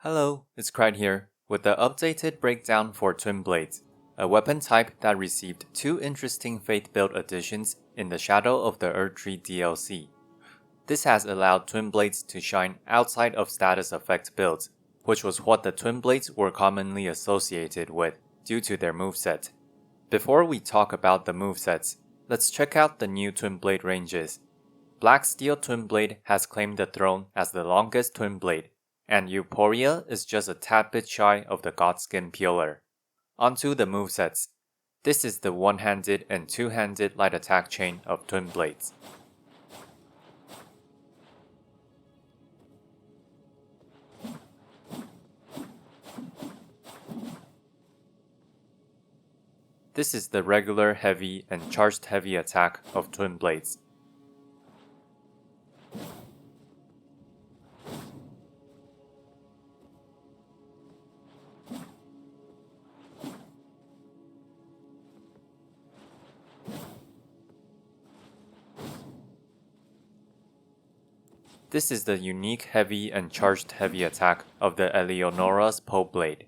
Hello, it's Cried here, with the updated breakdown for Twinblades, a weapon type that received two interesting Fate-built additions in the Shadow of the Erdtree DLC. This has allowed Twinblades to shine outside of status effect builds, which was what the Twinblades were commonly associated with due to their moveset. Before we talk about the movesets, let's check out the new Twinblade ranges. Black Steel Twinblade has claimed the throne as the longest Twinblade, and Euporia is just a tad bit shy of the Godskin Peeler. Onto the movesets. This is the one-handed and two-handed light attack chain of Twinblades. This is the regular heavy and charged heavy attack of Twinblades. This is the unique heavy and charged heavy attack of the Eleonora's Poleblade.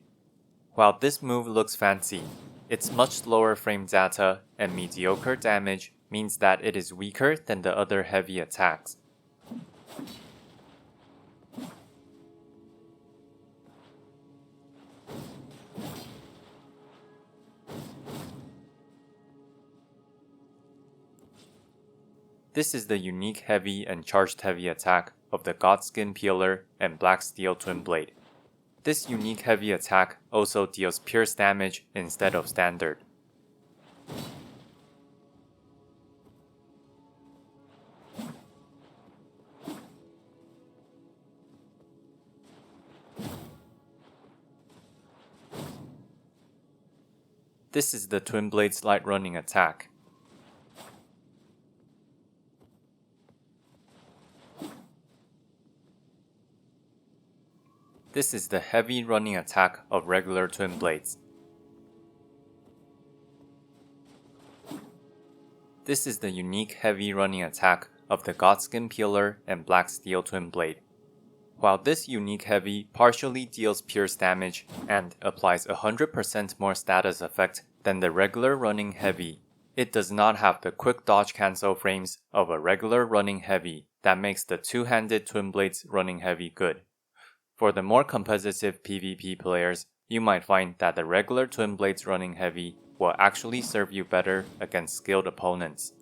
While this move looks fancy, its much slower frame data and mediocre damage means that it is weaker than the other heavy attacks. This is the unique heavy and charged heavy attack of the Godskin Peeler and Black Steel Twinblade. This unique heavy attack also deals pierce damage instead of standard. This is the Twinblade's light running attack. This is the heavy running attack of regular Twinblades. This is the unique heavy running attack of the Godskin Peeler and Black Steel Twinblade. While this unique heavy partially deals pierce damage and applies 100% more status effect than the regular running heavy, it does not have the quick dodge cancel frames of a regular running heavy that makes the two-handed Twinblades running heavy good. For the more competitive PvP players, you might find that the regular Twinblades running heavy will actually serve you better against skilled opponents.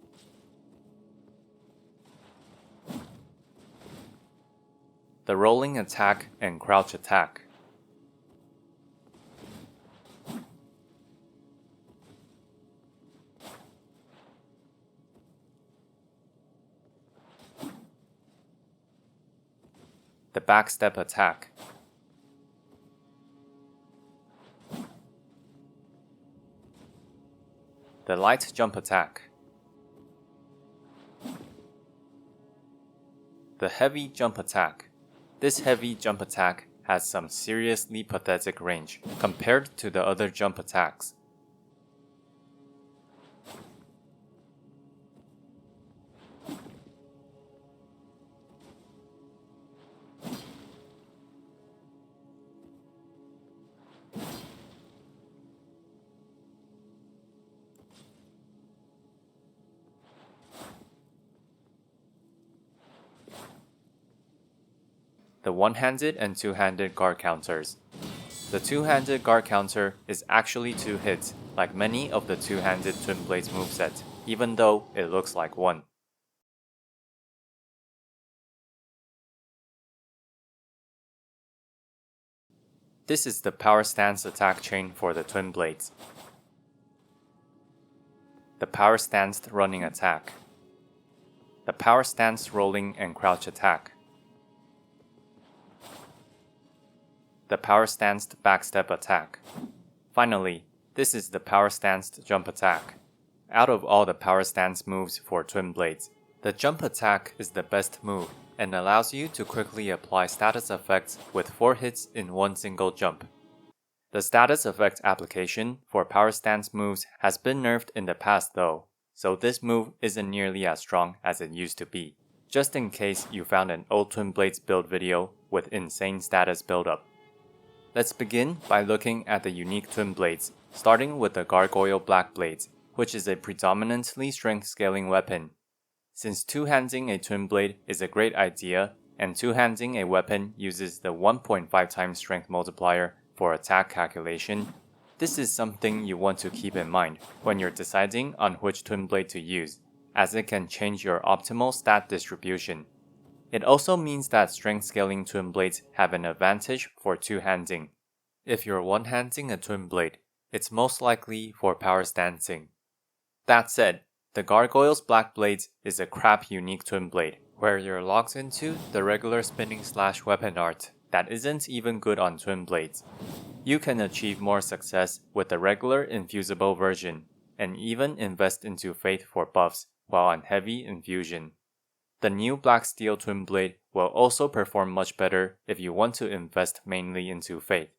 The rolling attack and crouch attack. The backstep attack. The light jump attack. The heavy jump attack. This heavy jump attack has some seriously pathetic range compared to the other jump attacks. The one-handed and two-handed guard counters. The two-handed guard counter is actually two hits, like many of the two-handed Twinblades moveset, even though it looks like one. This is the power stance attack chain for the Twinblades. The power stance running attack. The power stance rolling and crouch attack. The power stanced backstep attack. Finally, this is the power stanced jump attack. Out of all the power stance moves for Twinblades, the jump attack is the best move and allows you to quickly apply status effects with 4 hits in one single jump. The status effect application for power stance moves has been nerfed in the past though, so this move isn't nearly as strong as it used to be, just in case you found an old Twinblades build video with insane status buildup. Let's begin by looking at the unique Twinblades, starting with the Gargoyle Blackblade, which is a predominantly strength scaling weapon. Since two-handing a Twinblade is a great idea, and two-handing a weapon uses the 1.5 times strength multiplier for attack calculation, this is something you want to keep in mind when you're deciding on which Twinblade to use, as it can change your optimal stat distribution. It also means that strength scaling Twinblades have an advantage for two-handing. If you're one-handing a Twinblade, it's most likely for power stancing. That said, the Gargoyle's Blackblade is a crap unique Twinblade, where you're locked into the regular spinning slash weapon art that isn't even good on Twinblades. You can achieve more success with the regular infusible version, and even invest into Faith for buffs while on heavy infusion. The new Black Steel Twinblade will also perform much better if you want to invest mainly into Faith.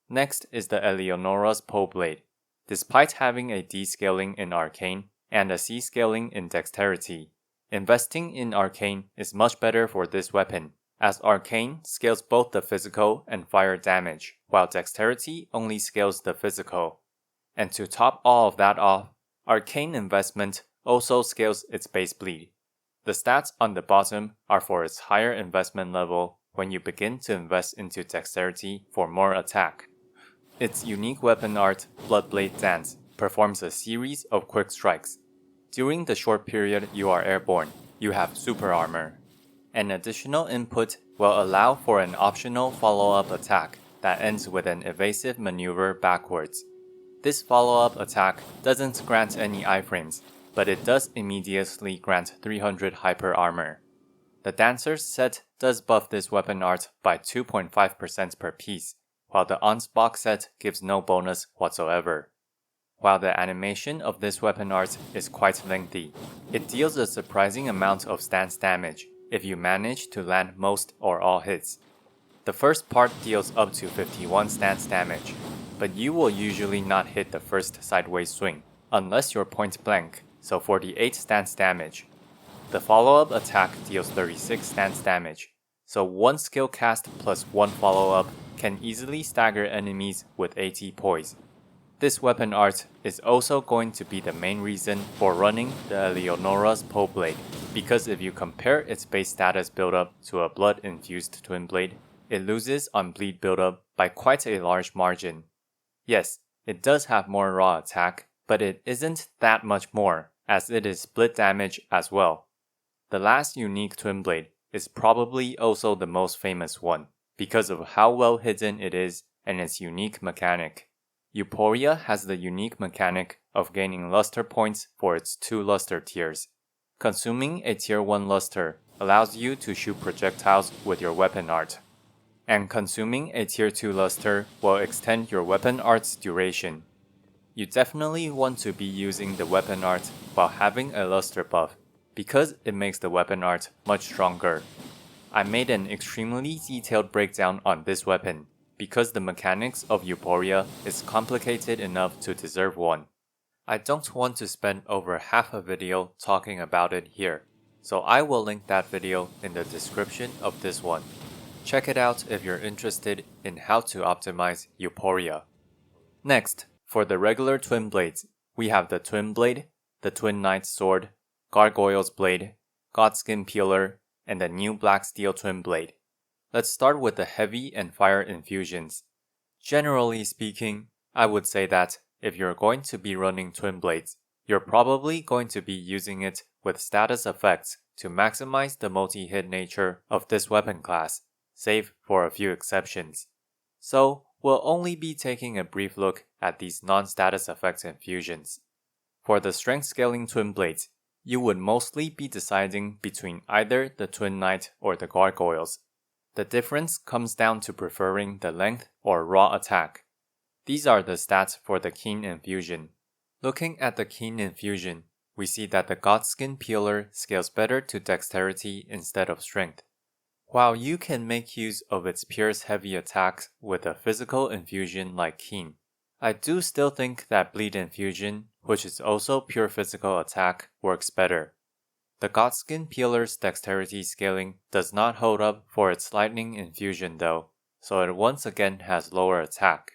Next is the Eleonora's Poleblade. Despite having a D scaling in Arcane and a C scaling in Dexterity, investing in Arcane is much better for this weapon, as Arcane scales both the physical and fire damage, while Dexterity only scales the physical. And to top all of that off, Arcane investment also scales its base bleed. The stats on the bottom are for its higher investment level when you begin to invest into Dexterity for more attack. Its unique weapon art, Bloodblade Dance, performs a series of quick strikes. During the short period you are airborne, you have super armor. An additional input will allow for an optional follow-up attack that ends with an evasive maneuver backwards. This follow-up attack doesn't grant any iframes, but it does immediately grant 300 hyper armor. The Dancer's set does buff this weapon art by 2.5% per piece, while the Onsbach set gives no bonus whatsoever. While the animation of this weapon art is quite lengthy, it deals a surprising amount of stance damage if you manage to land most or all hits. The first part deals up to 51 stance damage, but you will usually not hit the first sideways swing, unless you're point blank, so 48 stance damage. The follow-up attack deals 36 stance damage, so one skill cast plus one follow-up can easily stagger enemies with 80 poise. This weapon art is also going to be the main reason for running the Eleonora's Poleblade, because if you compare its base status buildup to a blood-infused Twinblade, it loses on bleed buildup by quite a large margin. Yes, it does have more raw attack, but it isn't that much more, as it is split damage as well. The last unique Twinblade is probably also the most famous one, because of how well hidden it is and its unique mechanic. Euporia has the unique mechanic of gaining luster points for its 2 luster tiers. Consuming a tier 1 luster allows you to shoot projectiles with your weapon art, and consuming a tier 2 luster will extend your weapon art's duration. You definitely want to be using the weapon art while having a luster buff, because it makes the weapon art much stronger. I made an extremely detailed breakdown on this weapon, because the mechanics of Euporia is complicated enough to deserve one. I don't want to spend over half a video talking about it here, so I will link that video in the description of this one. Check it out if you're interested in how to optimize Euporia. Next, for the regular Twinblades, we have the Twinblade, the Twin Knight's Sword, Gargoyle's Blade, Godskin Peeler, and the new Black Steel Twinblade. Let's start with the heavy and fire infusions. Generally speaking, I would say that if you're going to be running Twinblades, you're probably going to be using it with status effects to maximize the multi-hit nature of this weapon class, save for a few exceptions. So, we'll only be taking a brief look at these non-status effect infusions. For the strength scaling Twinblades, you would mostly be deciding between either the Twin Knight or the Gargoyles. The difference comes down to preferring the length or raw attack. These are the stats for the Keen Infusion. Looking at the Keen Infusion, we see that the Godskin Peeler scales better to Dexterity instead of Strength. While you can make use of its pierce heavy attacks with a physical infusion like Keen, I do still think that Bleed Infusion, which is also pure physical attack, works better. The Godskin Peeler's Dexterity scaling does not hold up for its Lightning Infusion though, so it once again has lower attack.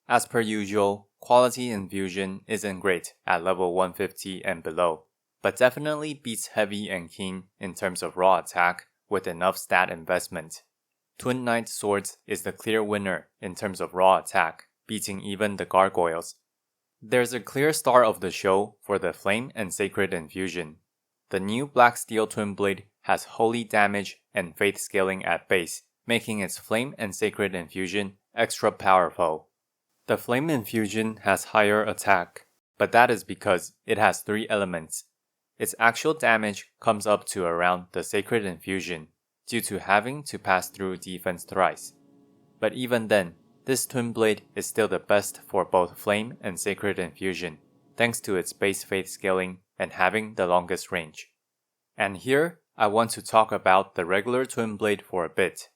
As per usual, quality infusion isn't great at level 150 and below, but definitely beats heavy and keen in terms of raw attack with enough stat investment. Twin Knight Swords is the clear winner in terms of raw attack, beating even the Gargoyles. There's a clear star of the show for the Flame and Sacred Infusion. The new Black Steel Twinblade has holy damage and faith scaling at base, making its Flame and Sacred Infusion extra powerful. The Flame Infusion has higher attack, but that is because it has 3 elements. Its actual damage comes up to around the Sacred Infusion, due to having to pass through defense thrice. But even then, this Twinblade is still the best for both Flame and Sacred Infusion, thanks to its base faith scaling and having the longest range. And here, I want to talk about the regular Twinblade for a bit.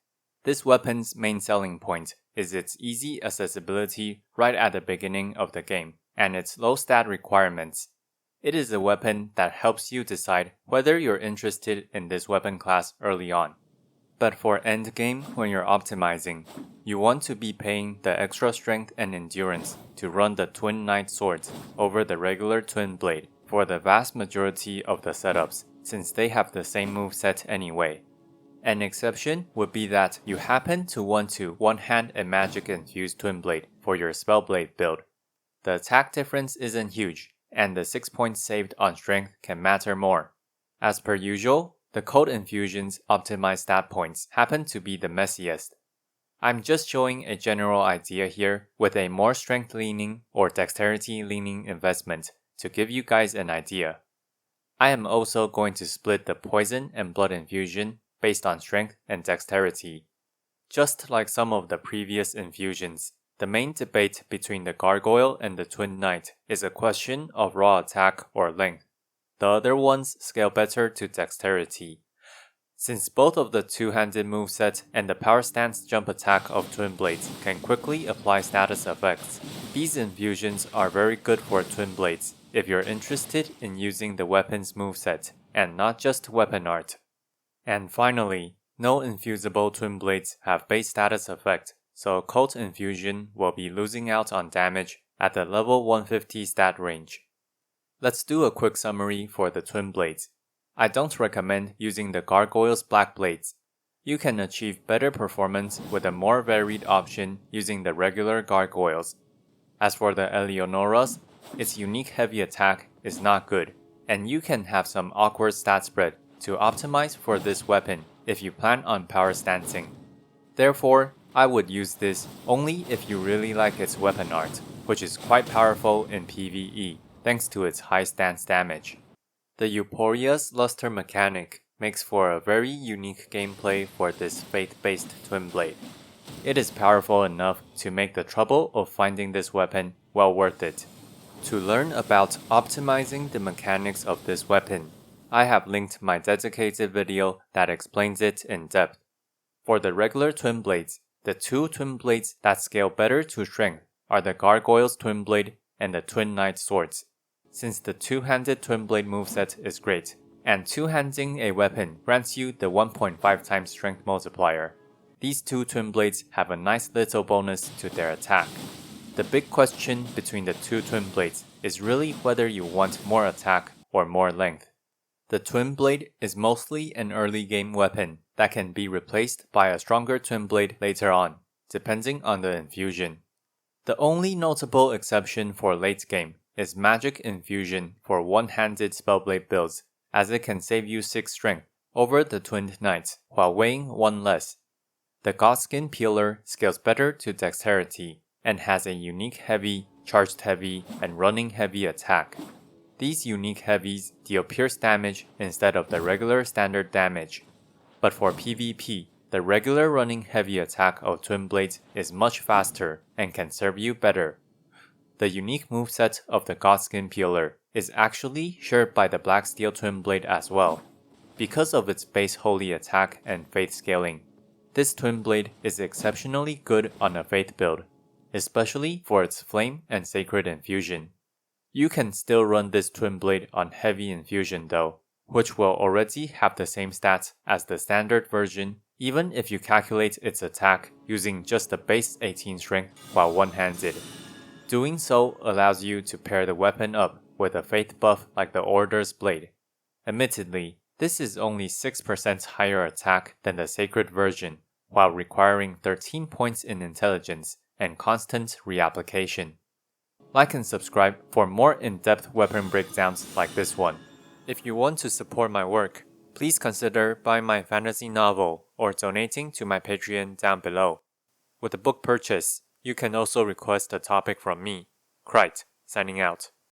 This weapon's main selling point is its easy accessibility right at the beginning of the game, and its low stat requirements. It is a weapon that helps you decide whether you're interested in this weapon class early on. But for endgame, when you're optimizing, you want to be paying the extra strength and endurance to run the Twin Knight Swords over the regular Twinblade for the vast majority of the setups, since they have the same moveset anyway. An exception would be that you happen to want to one-hand a magic-infused Twinblade for your Spellblade build. The attack difference isn't huge, and the 6 points saved on strength can matter more. As per usual, the Occult infusion's optimized stat points happen to be the messiest. I'm just showing a general idea here with a more strength-leaning or dexterity-leaning investment to give you guys an idea. I am also going to split the Poison and Blood infusion based on strength and dexterity. Just like some of the previous infusions, the main debate between the Gargoyle and the Twin Knight is a question of raw attack or length. The other ones scale better to dexterity. Since both of the two-handed moveset and the power stance jump attack of Twinblades can quickly apply status effects, these infusions are very good for Twinblades if you're interested in using the weapon's moveset and not just weapon art. And finally, no infusible Twinblades have base status effect, so Occult infusion will be losing out on damage at the level 150 stat range. Let's do a quick summary for the Twinblades. I don't recommend using the Gargoyle's Black Blades. You can achieve better performance with a more varied option using the regular Gargoyles. As for the Eleonora's, its unique heavy attack is not good, and you can have some awkward stat spread to optimize for this weapon if you plan on power stancing. Therefore, I would use this only if you really like its weapon art, which is quite powerful in PvE thanks to its high stance damage. The Euporia's luster mechanic makes for a very unique gameplay for this faith-based Twinblade. It is powerful enough to make the trouble of finding this weapon well worth it. To learn about optimizing the mechanics of this weapon, I have linked my dedicated video that explains it in depth. For the regular Twinblades, the two Twinblades that scale better to strength are the Gargoyle's Twinblade and the Twin Knight Swords. Since the two-handed Twinblade moveset is great, and two-handing a weapon grants you the 1.5 times strength multiplier, these two Twinblades have a nice little bonus to their attack. The big question between the two Twinblades is really whether you want more attack or more length. The Twinblade is mostly an early game weapon that can be replaced by a stronger Twinblade later on, depending on the infusion. The only notable exception for late game is magic infusion for one-handed Spellblade builds, as it can save you 6 strength over the Twin Knights while weighing 1 less. The Godskin Peeler scales better to dexterity and has a unique heavy, charged heavy, and running heavy attack. These unique heavies deal pierce damage instead of the regular standard damage. But for PvP, the regular running heavy attack of Twinblades is much faster and can serve you better. The unique moveset of the Godskin Peeler is actually shared by the Black Steel Twinblade as well. Because of its base holy attack and faith scaling, this Twinblade is exceptionally good on a faith build, especially for its flame and sacred infusion. You can still run this Twinblade on heavy infusion though, which will already have the same stats as the standard version even if you calculate its attack using just the base 18 strength while one-handed. Doing so allows you to pair the weapon up with a faith buff like the Order's Blade. Admittedly, this is only 6% higher attack than the Sacred version, while requiring 13 points in intelligence and constant reapplication. Like and subscribe for more in-depth weapon breakdowns like this one. If you want to support my work, please consider buying my fantasy novel or donating to my Patreon down below. With a book purchase, you can also request a topic from me. Krite, signing out.